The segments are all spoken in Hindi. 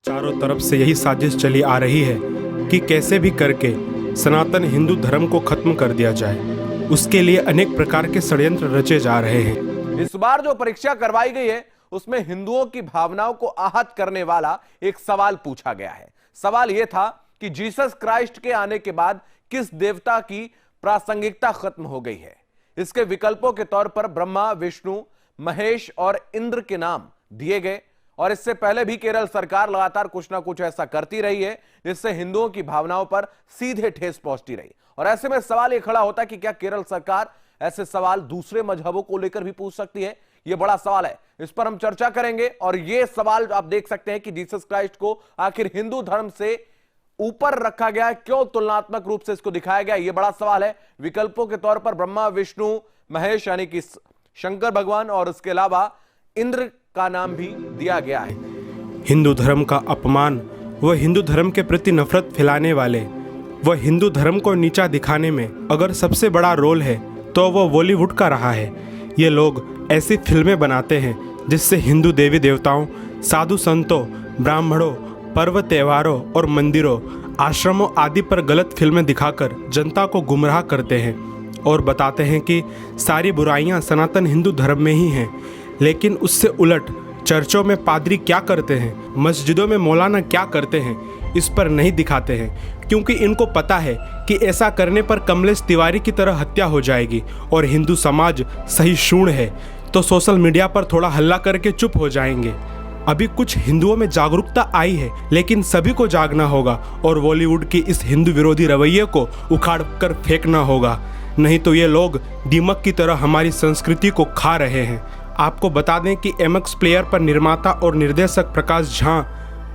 चारों तरफ से यही साजिश चली आ रही है कि कैसे भी करके सनातन हिंदू धर्म को खत्म कर दिया जाए। उसके लिए अनेक प्रकार के षड्यंत्र रचे जा रहे हैं। इस बार जो परीक्षा करवाई गई है उसमें हिंदुओं की भावनाओं को आहत करने वाला एक सवाल पूछा गया है। सवाल यह था कि जीसस क्राइस्ट के आने के बाद किस देवता की प्रासंगिकता खत्म हो गई है। इसके विकल्पों के तौर पर ब्रह्मा, विष्णु, महेश और इंद्र के नाम दिए गए और इससे पहले भी केरल सरकार लगातार कुछ ना कुछ ऐसा करती रही है जिससे हिंदुओं की भावनाओं पर सीधे ठेस पहुंचती रही। और ऐसे में सवाल यह खड़ा होता है कि क्या केरल सरकार ऐसे सवाल दूसरे मजहबों को लेकर भी पूछ सकती है। यह बड़ा सवाल है, इस पर हम चर्चा करेंगे। और यह सवाल आप देख सकते हैं कि जीसस क्राइस्ट को आखिर हिंदू धर्म से ऊपर रखा गया है, क्यों तुलनात्मक रूप से इसको दिखाया गया, यह बड़ा सवाल है। विकल्पों के तौर पर ब्रह्मा, विष्णु, महेश यानी कि शंकर भगवान और उसके अलावा इंद्र का नाम भी दिया गया है। हिंदू धर्म का अपमान व हिंदू धर्म के प्रति नफरत फैलाने वाले व हिंदू धर्म को नीचा दिखाने में अगर सबसे बड़ा रोल है तो वह बॉलीवुड का रहा है। ये लोग ऐसी फिल्में बनाते हैं जिससे हिंदू देवी देवताओं, साधु संतों, ब्राह्मणों, पर्व त्योहारों और मंदिरों, आश्रमों आदि पर गलत फिल्में दिखाकर जनता को गुमराह करते हैं और बताते हैं कि सारी बुराइयां सनातन हिंदू धर्म में ही हैं। लेकिन उससे उलट चर्चों में पादरी क्या करते हैं, मस्जिदों में मौलाना क्या करते हैं, इस पर नहीं दिखाते हैं, क्योंकि इनको पता है कि ऐसा करने पर कमलेश तिवारी की तरह हत्या हो जाएगी और हिंदू समाज सहिष्णु है तो सोशल मीडिया पर थोड़ा हल्ला करके चुप हो जाएंगे। अभी कुछ हिंदुओं में जागरूकता आई है, लेकिन सभी को जागना होगा और बॉलीवुड की इस हिंदू विरोधी रवैये को उखाड़ कर फेंकना होगा, नहीं तो ये लोग दीमक की तरह हमारी संस्कृति को खा रहे हैं। आपको बता दें कि एमएक्स प्लेयर पर निर्माता और निर्देशक प्रकाश झा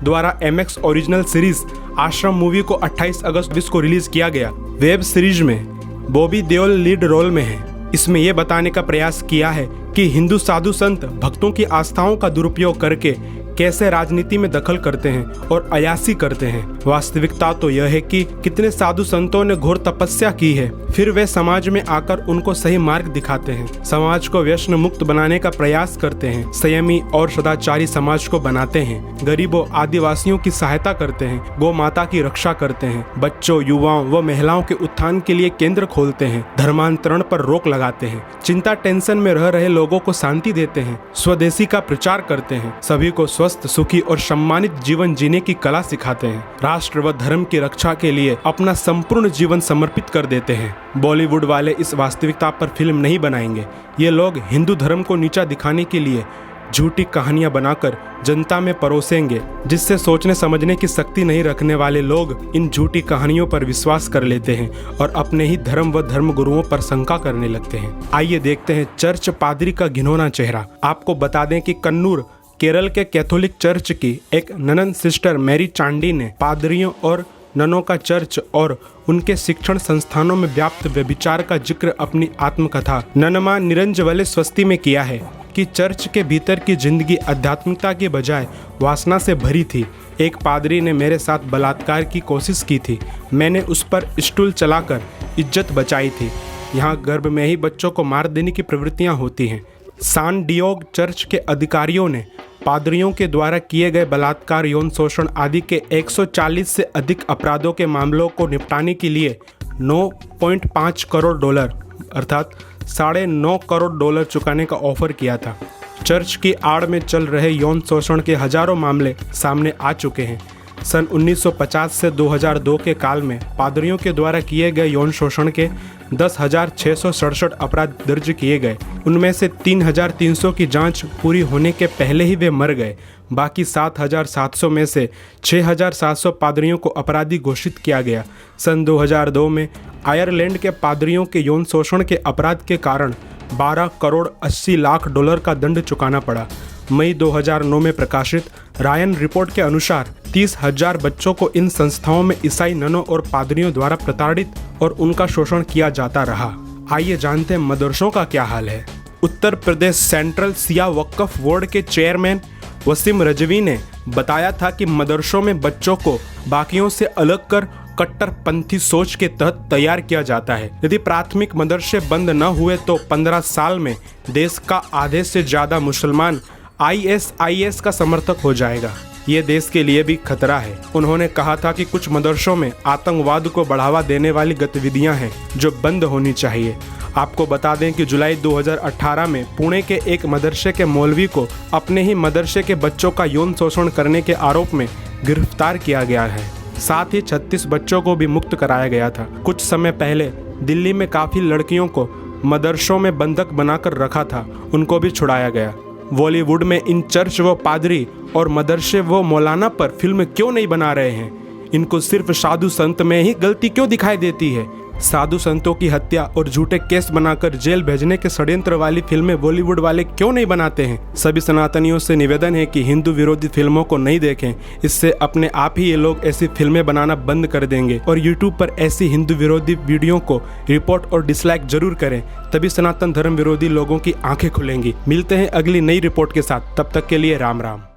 द्वारा एमएक्स ओरिजिनल सीरीज आश्रम मूवी को 28 अगस्त 2020 को रिलीज किया गया। वेब सीरीज में बॉबी देओल लीड रोल में है। इसमें यह बताने का प्रयास किया है कि हिंदू साधु संत भक्तों की आस्थाओं का दुरुपयोग करके कैसे राजनीति में दखल करते हैं और अयासी करते हैं। वास्तविकता तो यह है कि कितने साधु संतों ने घोर तपस्या की है, फिर वे समाज में आकर उनको सही मार्ग दिखाते हैं, समाज को व्यसन मुक्त बनाने का प्रयास करते हैं, संयमी और सदाचारी समाज को बनाते हैं, गरीबों आदिवासियों की सहायता करते हैं, गौ माता की रक्षा करते हैं, बच्चों, युवाओं व महिलाओं के उत्थान के लिए केंद्र खोलते हैं, धर्मांतरण पर रोक लगाते हैं, चिंता टेंशन में रह रहे लोगों को शांति देते हैं, स्वदेशी का प्रचार करते हैं, सभी को स्वस्थ, सुखी और सम्मानित जीवन जीने की कला सिखाते हैं, राष्ट्र व धर्म की रक्षा के लिए अपना संपूर्ण जीवन समर्पित कर देते हैं। बॉलीवुड वाले इस वास्तविकता पर फिल्म नहीं बनाएंगे। ये लोग हिंदू धर्म को नीचा दिखाने के लिए झूठी कहानियां बनाकर जनता में परोसेंगे, जिससे सोचने समझने की शक्ति नहीं रखने वाले लोग इन झूठी कहानियों पर विश्वास कर लेते हैं और अपने ही धर्म व धर्म गुरुओं पर शंका करने लगते हैं। आइए देखते हैं चर्च पादरी का घिनौना चेहरा। आपको बता दें कि कन्नूर केरल के कैथोलिक चर्च की एक ननन सिस्टर मैरी चांडी ने पादरियों और ननों का चर्च और उनके शिक्षण संस्थानों में व्याप्त व्यभिचार का जिक्र अपनी आत्मकथा ननमा निरंजवले स्वस्ति में किया है कि चर्च के भीतर की जिंदगी आध्यात्मिकता के बजाय वासना से भरी थी। एक पादरी ने मेरे साथ बलात्कार की कोशिश की थी। मैंने उस पर स्टूल चलाकर इज्जत बचाई थी। यहाँ गर्भ में ही बच्चों को मार देने की प्रवृत्तियाँ होती हैं। सान डियोग चर्च के अधिकारियों ने पादरियों के द्वारा किए गए बलात्कार, यौन शोषण आदि के 140 से अधिक अपराधों के मामलों को निपटाने के लिए 9.5 करोड़ डॉलर अर्थात $9.5 करोड़ चुकाने का ऑफर किया था। चर्च की आड़ में चल रहे यौन शोषण के हजारों मामले सामने आ चुके हैं। सन 1950 से 2002 के काल में पादरियों के द्वारा किए गए यौन शोषण के 10,667 अपराध दर्ज किए गए। उनमें से 3,300 की जांच पूरी होने के पहले ही वे मर गए। बाकी 7,700 में से 6,700 पादरियों को अपराधी घोषित किया गया। सन 2002 में आयरलैंड के पादरियों के यौन शोषण के अपराध के कारण $12 करोड़ 80 लाख का दंड चुकाना पड़ा। मई 2009 में प्रकाशित रायन रिपोर्ट के अनुसार 30,000 बच्चों को इन संस्थाओं में ईसाई ननों और पादरियों द्वारा प्रताड़ित और उनका शोषण किया जाता रहा। आइए जानते हैं मदरसों का क्या हाल है। उत्तर प्रदेश सेंट्रल सिया वक्फ बोर्ड के चेयरमैन वसीम रजवी ने बताया था कि मदरसों में बच्चों को बाकियों से अलग कर कट्टरपंथी सोच के तहत तैयार किया जाता है। यदि प्राथमिक मदरसे बंद न हुए तो 15 साल में देश का आधे से ज्यादा मुसलमान ISIS का समर्थक हो जाएगा। ये देश के लिए भी खतरा है। उन्होंने कहा था कि कुछ मदरसों में आतंकवाद को बढ़ावा देने वाली गतिविधियां हैं जो बंद होनी चाहिए। आपको बता दें कि जुलाई 2018 में पुणे के एक मदरसे के मौलवी को अपने ही मदरसे के बच्चों का यौन शोषण करने के आरोप में गिरफ्तार किया गया है। साथ ही 36 बच्चों को भी मुक्त कराया गया था। कुछ समय पहले दिल्ली में काफ़ी लड़कियों को मदरसों में बंधक बनाकर रखा था, उनको भी छुड़ाया गया। बॉलीवुड में इन चर्च व पादरी और मदरसे व मौलाना पर फिल्म क्यों नहीं बना रहे हैं? इनको सिर्फ साधु संत में ही गलती क्यों दिखाई देती है? साधु संतों की हत्या और झूठे केस बनाकर जेल भेजने के षड्यंत्र वाली फिल्में बॉलीवुड वाले क्यों नहीं बनाते हैं? सभी सनातनियों से निवेदन है कि हिंदू विरोधी फिल्मों को नहीं देखें। इससे अपने आप ही ये लोग ऐसी फिल्में बनाना बंद कर देंगे और यूट्यूब पर ऐसी हिंदू विरोधी वीडियो को रिपोर्ट और डिसलाइक जरूर करें, तभी सनातन धर्म विरोधी लोगों की आंखें खुलेंगी। मिलते हैं अगली नई रिपोर्ट के साथ, तब तक के लिए राम राम।